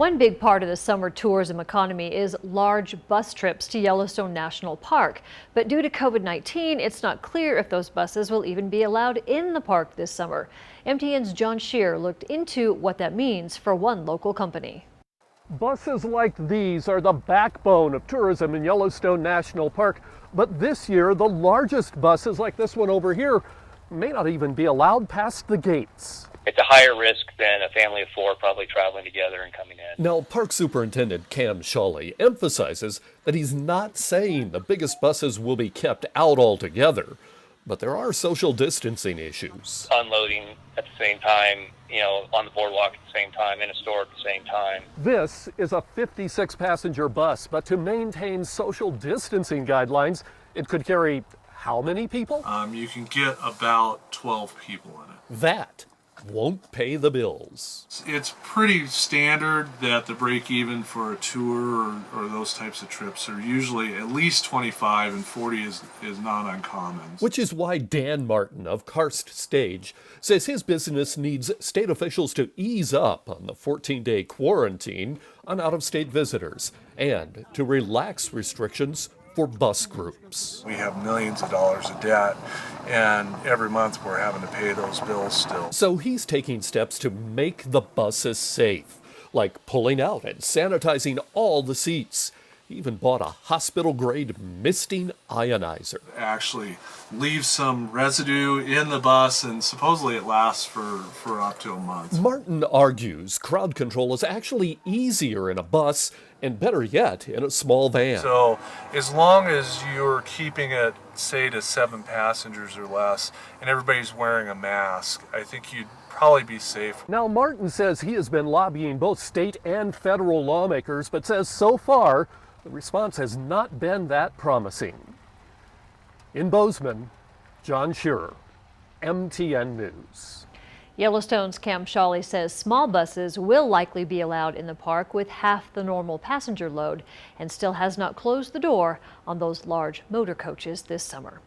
One big part of the summer tourism economy is large bus trips to Yellowstone National Park. But due to COVID-19, it's not clear if those buses will even be allowed in the park this summer. MTN's John Shear looked into what that means for one local company. Buses like these are the backbone of tourism in Yellowstone National Park. But this year, the largest buses like this one over here may not even be allowed past the gates. It's a higher risk than a family of four probably traveling together and coming in. Now, Park Superintendent Cam Shawley emphasizes that he's not saying the biggest buses will be kept out altogether, but there are social distancing issues. Unloading at the same time, on the boardwalk at the same time, in a store at the same time. This is a 56-passenger bus, but to maintain social distancing guidelines, it could carry how many people? You can get about 12 people in it. That won't pay the bills. It's pretty standard that the break even for a tour or those types of trips are usually at least 25, and 40 is not uncommon. Which is why Dan Martin of Karst Stage says his business needs state officials to ease up on the 14-day quarantine on out-of-state visitors and to relax restrictions for bus groups. We have millions of dollars of debt, and every month we're having to pay those bills still. So he's taking steps to make the buses safe, like pulling out and sanitizing all the seats. He even bought a hospital-grade misting ionizer. It actually leaves some residue in the bus, and supposedly it lasts for up to a month. Martin argues crowd control is actually easier in a bus and better yet in a small van. So as long as you're keeping it, say, to 7 passengers or less, and everybody's wearing a mask, I think you'd probably be safe. Now, Martin says he has been lobbying both state and federal lawmakers, but says so far the response has not been that promising. In Bozeman, John Shearer, MTN News. Yellowstone's Cam Shawley says small buses will likely be allowed in the park with half the normal passenger load and still has not closed the door on those large motor coaches this summer.